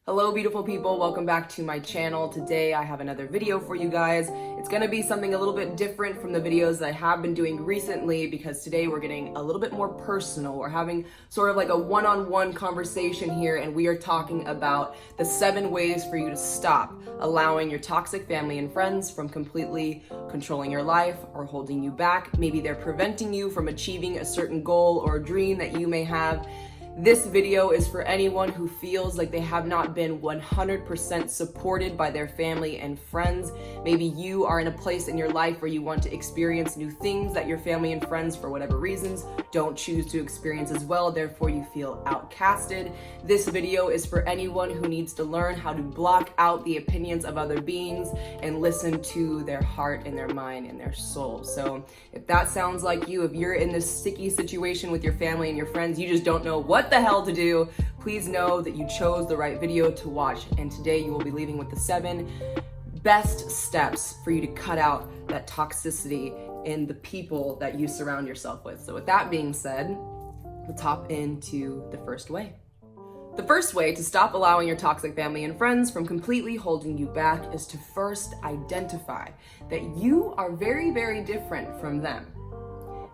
Hello beautiful people, welcome back to my channel. Today I have another video for you guys. It's gonna be something a little bit different from the videos that I have been doing recently because today we're getting a little bit more personal. We're having sort of like a one-on-one conversation here, and we are talking about the 7 ways for you to stop allowing your toxic family and friends from completely controlling your life or holding you back. Maybe they're preventing you from achieving a certain goal or dream that you may have. This video is for anyone who feels like they have not been 100% supported by their family and friends. Maybe you are in a place in your life where you want to experience new things that your family and friends, for whatever reasons, don't choose to experience as well, therefore you feel outcasted. This video is for anyone who needs to learn how to block out the opinions of other beings and listen to their heart and their mind and their soul. So if that sounds like you, if you're in this sticky situation with your family and your friends, you just don't know what the hell to do, please know that you chose the right video to watch. And today you will be leaving with the 7 best steps for you to cut out that toxicity in the people that you surround yourself with. So with that being said, let's hop into the first way. The first way to stop allowing your toxic family and friends from completely holding you back is to first identify that you are very, very different from them.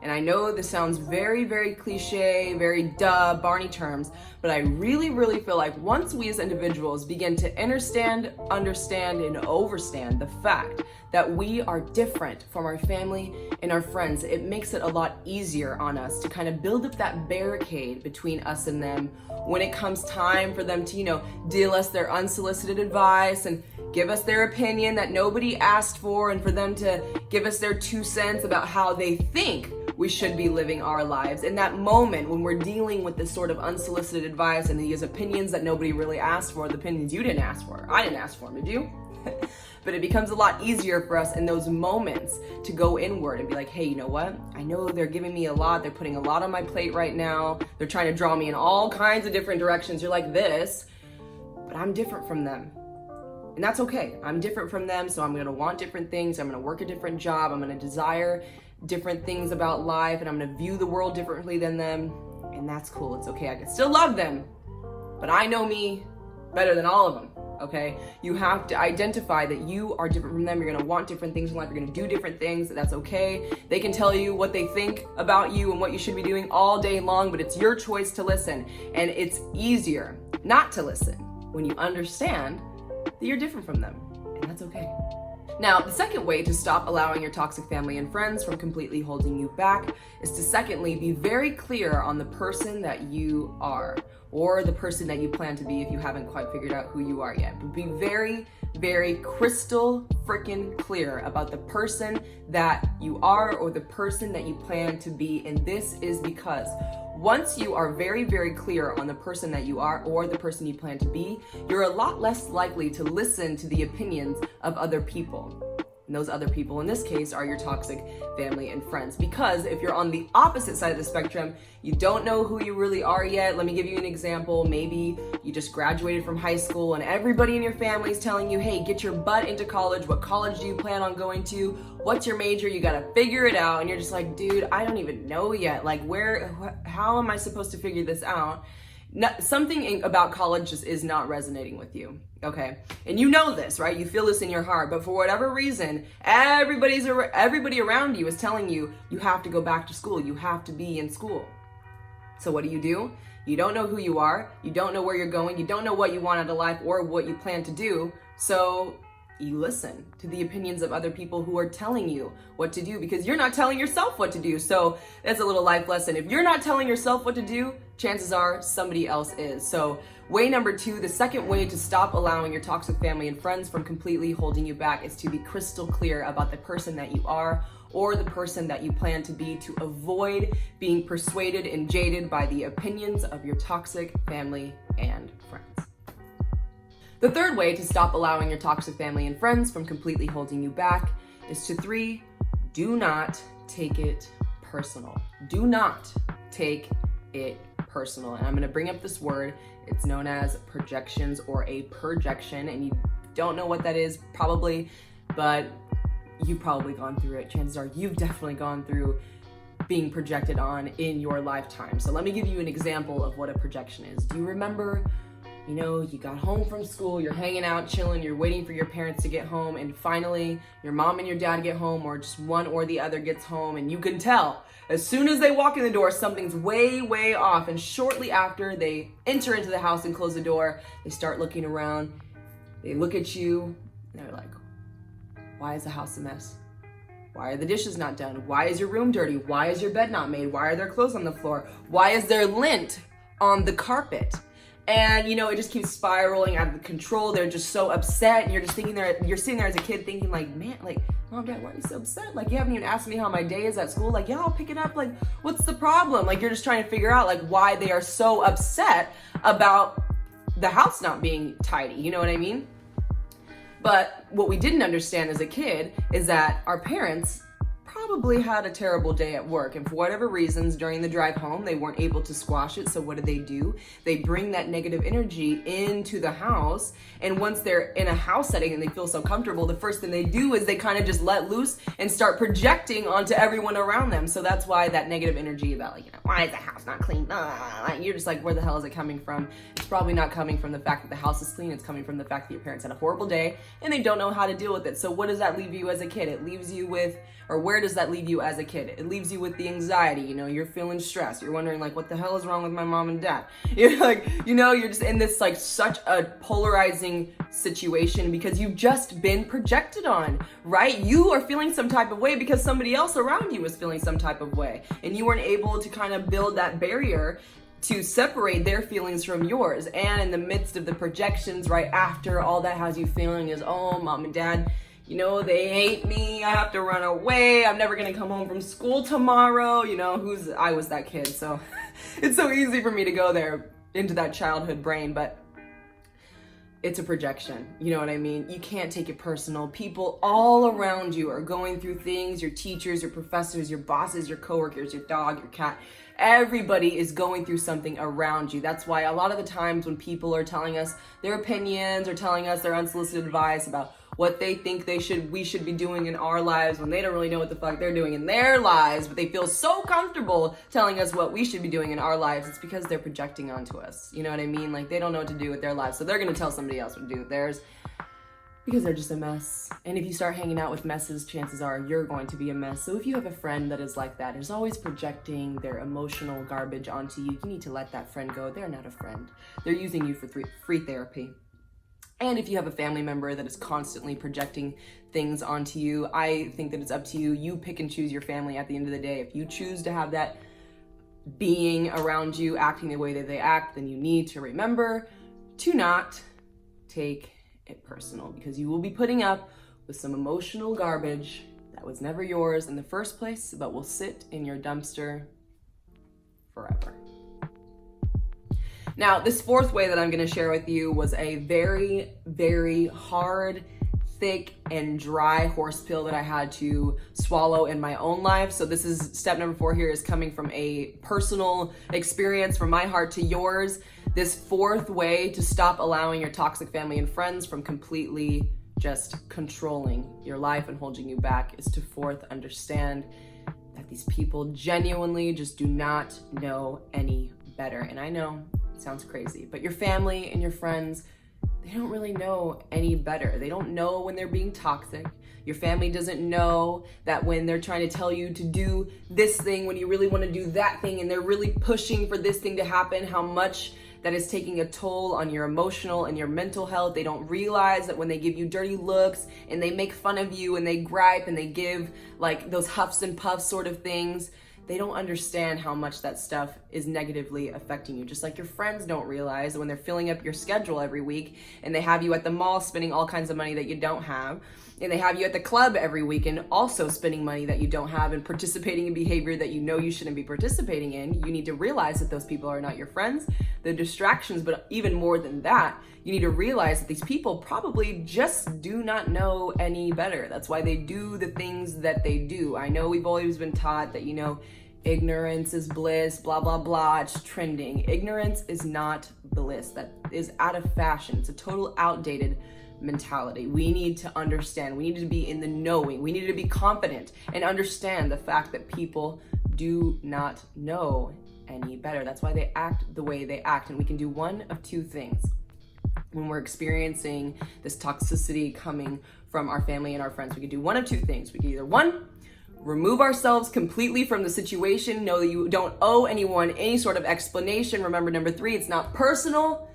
And I know this sounds very, very cliche, very Barney terms, but I really, really feel like once we as individuals begin to understand, and overstand the fact that we are different from our family and our friends, it makes it a lot easier on us to kind of build up that barricade between us and them when it comes time for them to, deal us their unsolicited advice and give us their opinion that nobody asked for, and for them to give us their 2 cents about how they think we should be living our lives. In that moment when we're dealing with this sort of unsolicited advice and these opinions that nobody really asked for, the opinions you didn't ask for, I didn't ask for them, did you? But it becomes a lot easier for us in those moments to go inward and be like, hey, you know what? I know they're giving me a lot. They're putting a lot on my plate right now. They're trying to draw me in all kinds of different directions. You're like this, but I'm different from them. And that's okay. I'm different from them, so I'm gonna want different things. I'm gonna work a different job. I'm gonna desire different things about life, and I'm gonna view the world differently than them. And that's cool. It's okay. I can still love them, but I know me better than all of them. Okay, you have to identify that you are different from them. You're gonna want different things in life. You're gonna do different things. That's okay. They can tell you what they think about you and what you should be doing all day long, but it's your choice to listen. And it's easier not to listen when you understand that you're different from them, and that's okay. Now, the second way to stop allowing your toxic family and friends from completely holding you back is to secondly be very clear on the person that you are, or the person that you plan to be if you haven't quite figured out who you are yet. But be very, very crystal freaking clear about the person that you are or the person that you plan to be. And this is because once you are very, very clear on the person that you are or the person you plan to be, you're a lot less likely to listen to the opinions of other people. And those other people in this case are your toxic family and friends. Because if you're on the opposite side of the spectrum, you don't know who you really are yet. Let me give you an example. Maybe you just graduated from high school and everybody in your family is telling you, hey, get your butt into college. What college do you plan on going to? What's your major? You gotta figure it out. And you're just like, dude, I don't even know yet. Like, how am I supposed to figure this out? Something about college just is not resonating with you, okay? And you know this, right? You feel this in your heart, but for whatever reason, everybody around you is telling you, you have to go back to school. You have to be in school. So what do? You don't know who you are. You don't know where you're going. You don't know what you want out of life or what you plan to do. So you listen to the opinions of other people who are telling you what to do because you're not telling yourself what to do. So that's a little life lesson. If you're not telling yourself what to do, chances are somebody else is. So way number 2, the second way to stop allowing your toxic family and friends from completely holding you back is to be crystal clear about the person that you are or the person that you plan to be, to avoid being persuaded and jaded by the opinions of your toxic family and friends. The third way to stop allowing your toxic family and friends from completely holding you back is to 3, do not take it personal. Do not take it personal. And I'm gonna bring up this word. It's known as projections or a projection. And you don't know what that is probably, but you've probably gone through it. Chances are you've definitely gone through being projected on in your lifetime. So let me give you an example of what a projection is. Do you remember You know, you got home from school, you're hanging out, chilling, you're waiting for your parents to get home, and finally your mom and your dad get home, or just one or the other gets home, and you can tell as soon as they walk in the door, something's way, way off. And shortly after they enter into the house and close the door, they start looking around, they look at you, and they're like, why is the house a mess? Why are the dishes not done? Why is your room dirty? Why is your bed not made? Why are there clothes on the floor? Why is there lint on the carpet? And you know, it just keeps spiraling out of control. They're just so upset, and you're just thinking there, you're sitting there as a kid thinking like, man, like, Mom, Dad, why are you so upset? Like, you haven't even asked me how my day is at school. Like, yeah, I'll pick it up. Like, what's the problem? Like, you're just trying to figure out like why they are so upset about the house not being tidy. You know what I mean? But what we didn't understand as a kid is that our parents probably had a terrible day at work, and for whatever reasons during the drive home they weren't able to squash it. So what do? They bring that negative energy into the house, and once they're in a house setting and they feel so comfortable, the first thing they do is they kind of just let loose and start projecting onto everyone around them. So that's why that negative energy about, like, you know, why is the house not clean? You're just like, where the hell is it coming from? It's probably not coming from the fact that the house is clean. It's coming from the fact that your parents had a horrible day and they don't know how to deal with it. So what does that leave you as a kid? It leaves you with, or where does that leave you as a kid? It leaves you with the anxiety. You know, you're feeling stressed. You're wondering like, what the hell is wrong with my mom and dad? You're like, you know, you're just in this like such a polarizing situation because you've just been projected on, right? You are feeling some type of way because somebody else around you is feeling some type of way, and you weren't able to kind of build that barrier to separate their feelings from yours. And in the midst of the projections right after, all that has you feeling is, oh, Mom and Dad, you know, they hate me. I have to run away. I'm never gonna come home from school tomorrow. You know, I was that kid, so it's so easy for me to go there into that childhood brain, but it's a projection. You know what I mean? You can't take it personal. People all around you are going through things. Your teachers, your professors, your bosses, your coworkers, your dog, your cat. Everybody is going through something around you. That's why a lot of the times when people are telling us their opinions or telling us their unsolicited advice about what they think we should be doing in our lives, when they don't really know what the fuck they're doing in their lives, but they feel so comfortable telling us what we should be doing in our lives, it's because they're projecting onto us. You know what I mean? Like, they don't know what to do with their lives, so they're gonna tell somebody else what to do with theirs because they're just a mess. And if you start hanging out with messes, chances are you're going to be a mess. So if you have a friend that is like that, is always projecting their emotional garbage onto you, you need to let that friend go. They're not a friend. They're using you for free therapy. And if you have a family member that is constantly projecting things onto you, I think that it's up to you. You pick and choose your family at the end of the day. If you choose to have that being around you acting the way that they act, then you need to remember to not take it personal, because you will be putting up with some emotional garbage that was never yours in the first place, but will sit in your dumpster forever. Now, this fourth way that I'm going to share with you was a very, very hard, thick, and dry horse pill that I had to swallow in my own life. So this is step number 4 here, is coming from a personal experience from my heart to yours. This fourth way to stop allowing your toxic family and friends from completely just controlling your life and holding you back is to understand that these people genuinely just do not know any better. And I know it sounds crazy, but your family and your friends, they don't really know any better. They don't know when they're being toxic. Your family doesn't know that when they're trying to tell you to do this thing when you really want to do that thing, and they're really pushing for this thing to happen, how much that is taking a toll on your emotional and your mental health. They don't realize that when they give you dirty looks and they make fun of you and they gripe and they give like those huffs and puffs sort of things, they don't understand how much that stuff is negatively affecting you. Just like your friends don't realize that when they're filling up your schedule every week and they have you at the mall spending all kinds of money that you don't have, and they have you at the club every weekend also spending money that you don't have and participating in behavior that you know you shouldn't be participating in, you need to realize that those people are not your friends, they're distractions. But even more than that, you need to realize that these people probably just do not know any better. That's why they do the things that they do. I know we've always been taught that, you know, ignorance is bliss, blah, blah, blah, it's trending. Ignorance is not bliss. That is out of fashion. It's a total outdated mentality. We need to understand. We need to be in the knowing. We need to be confident and understand the fact that people do not know any better. That's why they act the way they act. And we can do one of two things. when we're experiencing this toxicity coming from our family and our friends. We could do one of two things. We could either, one, remove ourselves completely from the situation, know that you don't owe anyone any sort of explanation. Remember, number 3, it's not personal,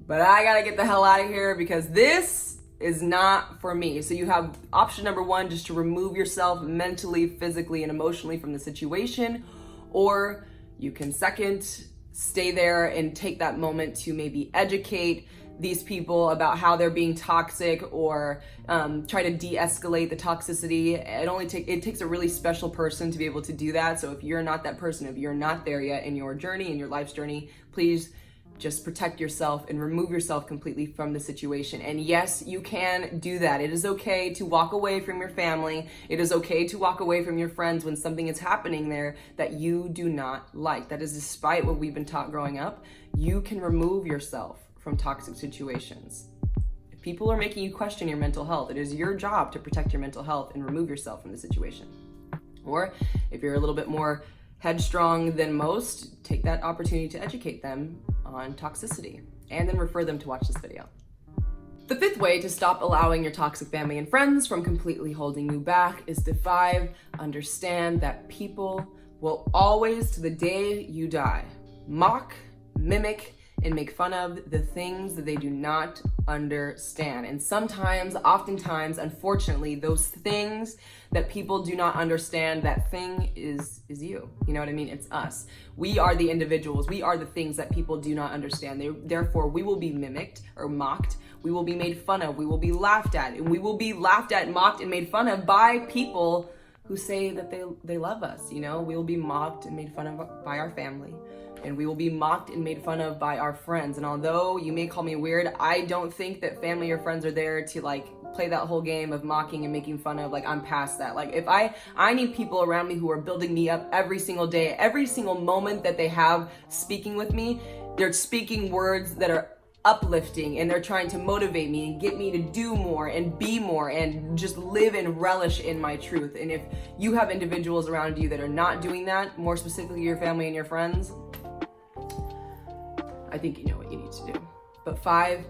but I gotta get the hell out of here because this is not for me. So you have option number 1, just to remove yourself mentally, physically, and emotionally from the situation, or you can second, stay there and take that moment to maybe educate these people about how they're being toxic, or try to de-escalate the toxicity. It takes a really special person to be able to do that. So if you're not that person, if you're not there yet in your journey, in your life's journey, please just protect yourself and remove yourself completely from the situation. And yes, you can do that. It is okay to walk away from your family. It is okay to walk away from your friends when something is happening there that you do not like. That is despite what we've been taught growing up. You can remove yourself from toxic situations. If people are making you question your mental health, it is your job to protect your mental health and remove yourself from the situation. Or if you're a little bit more headstrong than most, take that opportunity to educate them on toxicity and then refer them to watch this video. The 5th way to stop allowing your toxic family and friends from completely holding you back is to 5, understand that people will always, to the day you die, mock, mimic, and make fun of the things that they do not understand. And sometimes, oftentimes, unfortunately, those things that people do not understand, that thing is you. You know what I mean? It's us. We are the individuals. We are the things that people do not understand. Therefore, we will be mimicked or mocked. We will be made fun of. We will be laughed at. And we will be laughed at, mocked, and made fun of by people who say that they love us. You know, we will be mocked and made fun of by our family. And we will be mocked and made fun of by our friends. And although you may call me weird, I don't think that family or friends are there to like play that whole game of mocking and making fun of. Like, I'm past that. Like, if I need people around me who are building me up every single day, every single moment that they have speaking with me, they're speaking words that are uplifting, and they're trying to motivate me and get me to do more and be more and just live and relish in my truth. And if you have individuals around you that are not doing that, more specifically your family and your friends, I think you know what you need to do. But 5,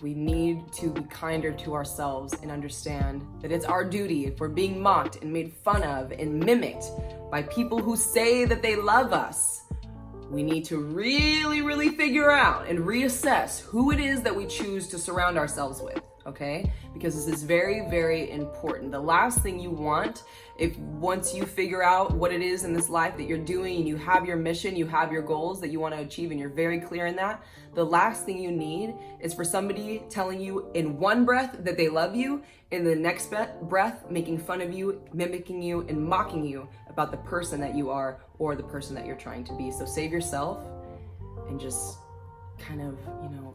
we need to be kinder to ourselves and understand that it's our duty, if we're being mocked and made fun of and mimicked by people who say that they love us, we need to really, really figure out and reassess who it is that we choose to surround ourselves with, okay? Because this is very, very important. The last thing you want, if once you figure out what it is in this life that you're doing and you have your mission, you have your goals that you want to achieve and you're very clear in that, the last thing you need is for somebody telling you in one breath that they love you, in the next breath making fun of you, mimicking you, and mocking you about the person that you are or the person that you're trying to be. So save yourself and just kind of,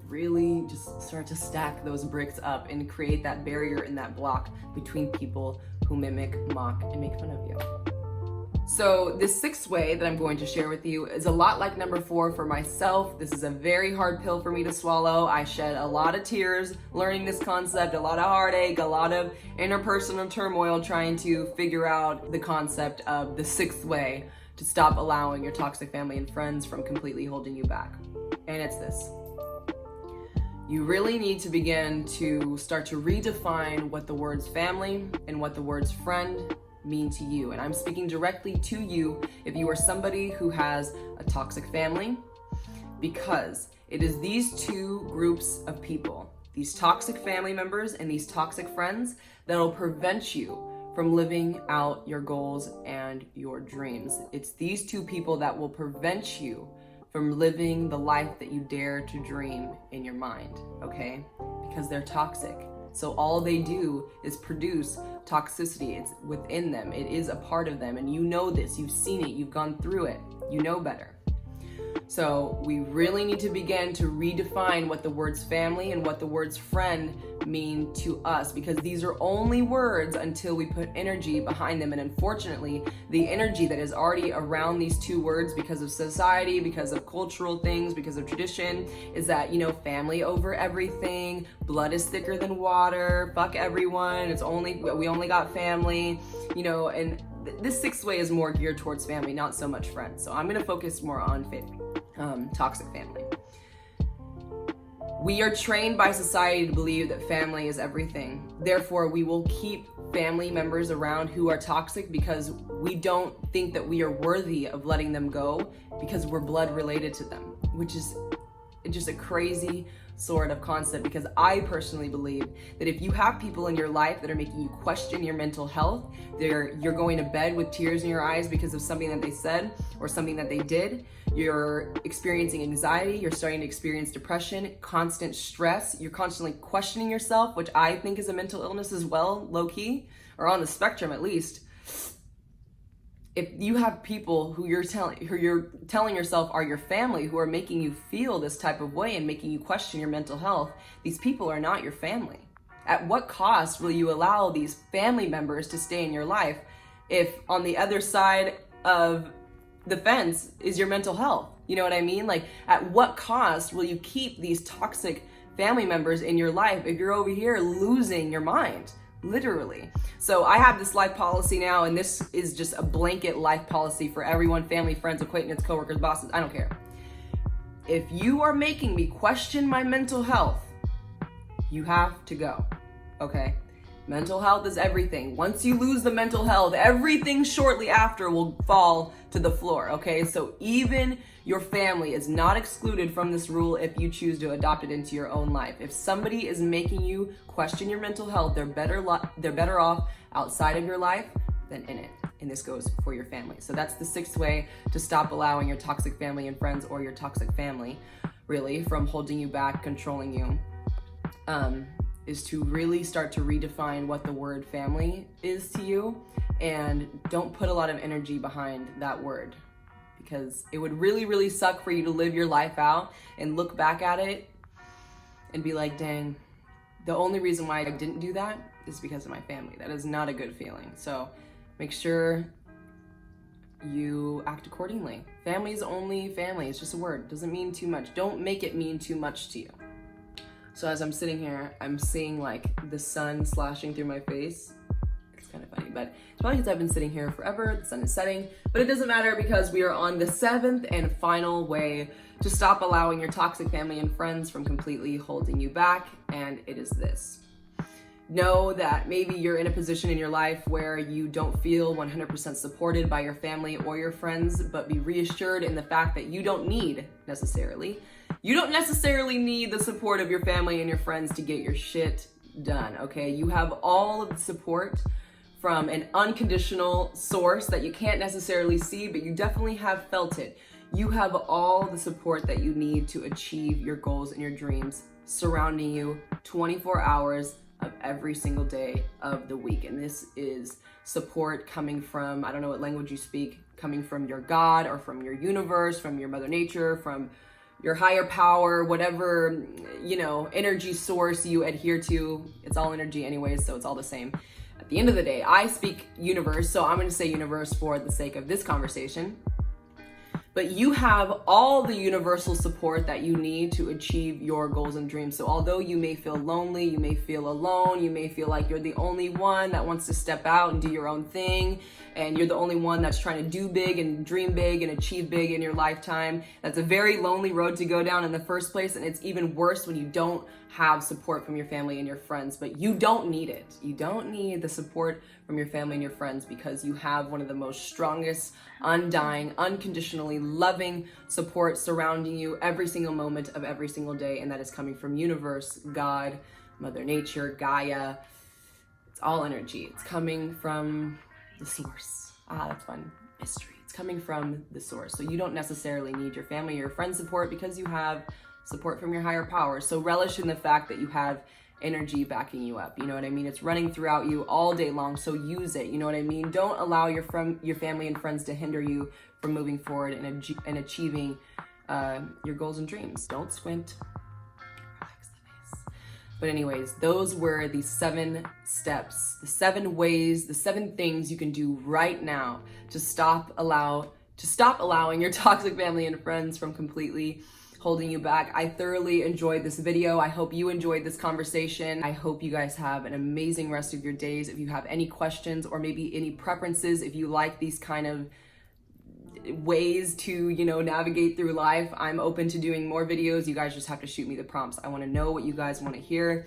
really just start to stack those bricks up and create that barrier and that block between people who mimic, mock, and make fun of you. So this 6th way that I'm going to share with you is a lot like number 4 for myself. This is a very hard pill for me to swallow. I shed a lot of tears learning this concept, a lot of heartache, a lot of interpersonal turmoil trying to figure out the concept of the 6th way to stop allowing your toxic family and friends from completely holding you back. And it's this. You really need to begin to start to redefine what the words family and what the words friend mean to you. And I'm speaking directly to you if you are somebody who has a toxic family, because it is these 2 groups of people, these toxic family members and these toxic friends, that will prevent you from living out your goals and your dreams. It's these 2 people that will prevent you from living the life that you dare to dream in your mind, okay? Because they're toxic. So all they do is produce toxicity. It's within them. It is a part of them. And you know this. You've seen it. You've gone through it. You know better. So we really need to begin to redefine what the words family and what the words friend mean to us, because these are only words until we put energy behind them. And unfortunately, the energy that is already around these 2 words, because of society, because of cultural things, because of tradition, is that, family over everything, blood is thicker than water, fuck everyone, we only got family, and this 6th way is more geared towards family, not so much friends. So I'm going to focus more on toxic family. We are trained by society to believe that family is everything. Therefore, we will keep family members around who are toxic because we don't think that we are worthy of letting them go because we're blood related to them, which is just a crazy sort of concept, because I personally believe that if you have people in your life that are making you question your mental health, you're going to bed with tears in your eyes because of something that they said or something that they did, you're experiencing anxiety, you're starting to experience depression, constant stress, you're constantly questioning yourself, which I think is a mental illness as well, low key, or on the spectrum at least. If you have people who you're telling yourself are your family, who are making you feel this type of way and making you question your mental health, these people are not your family. At what cost will you allow these family members to stay in your life if on the other side of the fence is your mental health? You know what I mean? Like, at what cost will you keep these toxic family members in your life if you're over here losing your mind? Literally. So I have this life policy now, and this is just a blanket life policy for everyone: family, friends, acquaintances, coworkers, bosses, I don't care. If you are making me question my mental health, you have to go, okay? Mental health is everything. Once you lose the mental health, everything shortly after will fall to the floor, okay? So even your family is not excluded from this rule if you choose to adopt it into your own life. If somebody is making you question your mental health, they're better off outside of your life than in it. And this goes for your family. So that's the 6th way to stop allowing your toxic family and friends, or your toxic family, really, from holding you back, controlling you. Is to really start to redefine what the word family is to you, and don't put a lot of energy behind that word, because it would really, really suck for you to live your life out and look back at it and be like, dang, the only reason why I didn't do that is because of my family. That is not a good feeling. So make sure you act accordingly. Family is only family. It's just a word. It doesn't mean too much. Don't make it mean too much to you. So as I'm sitting here, I'm seeing like the sun slashing through my face. It's kind of funny, but it's probably because I've been sitting here forever. The sun is setting, but it doesn't matter, because we are on the 7th and final way to stop allowing your toxic family and friends from completely holding you back. And it is this. Know that maybe you're in a position in your life where you don't feel 100% supported by your family or your friends, but be reassured in the fact that you don't necessarily need the support of your family and your friends to get your shit done, okay? You have all of the support from an unconditional source that you can't necessarily see, but you definitely have felt it. You have all the support that you need to achieve your goals and your dreams surrounding you 24 hours of every single day of the week. And this is support coming from, I don't know what language you speak, coming from your God or from your universe, from your mother nature, from your higher power, whatever, energy source you adhere to. It's all energy anyways, so it's all the same. At the end of the day, I speak universe, so I'm gonna say universe for the sake of this conversation. But you have all the universal support that you need to achieve your goals and dreams. So although you may feel lonely, you may feel alone, you may feel like you're the only one that wants to step out and do your own thing, and you're the only one that's trying to do big and dream big and achieve big in your lifetime, that's a very lonely road to go down in the first place. And it's even worse when you don't have support from your family and your friends. But you don't need it. You don't need the support from your family and your friends, because you have one of the most strongest, undying, unconditionally loving support surrounding you every single moment of every single day. And that is coming from universe, God, Mother Nature, Gaia. It's all energy. It's coming from the source. That's fun. Mystery. It's coming from the source. So you don't necessarily need your family or your friends' support, because you have support from your higher power. So relish in the fact that you have energy backing you up. You know what I mean? It's running throughout you all day long. So use it. You know what I mean? Don't allow your family and friends to hinder you from moving forward and achieving your goals and dreams. Don't squint. Relax the face. But anyways, those were the 7 steps, the 7 ways, the 7 things you can do right now to stop allowing your toxic family and friends from completely holding you back. I thoroughly enjoyed this video. I hope you enjoyed this conversation. I hope you guys have an amazing rest of your days. If you have any questions or maybe any preferences, if you like these kind of ways to, you know, navigate through life. I'm open to doing more videos. You guys just have to shoot me the prompts. I want to know what you guys want to hear.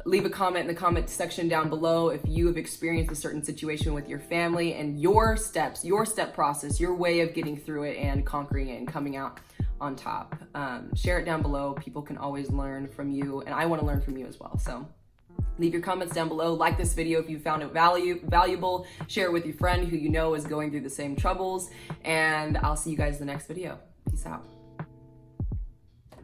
Leave a comment in the comment section down below if you have experienced a certain situation with your family and your steps, your step process, your way of getting through it and conquering it and coming out on top. Share it down below. People can always learn from you, and I want to learn from you as well. So leave your comments down below. Like this video if you found it valuable. Share it with your friend who you know is going through the same troubles, and I'll see you guys in the next video. Peace out.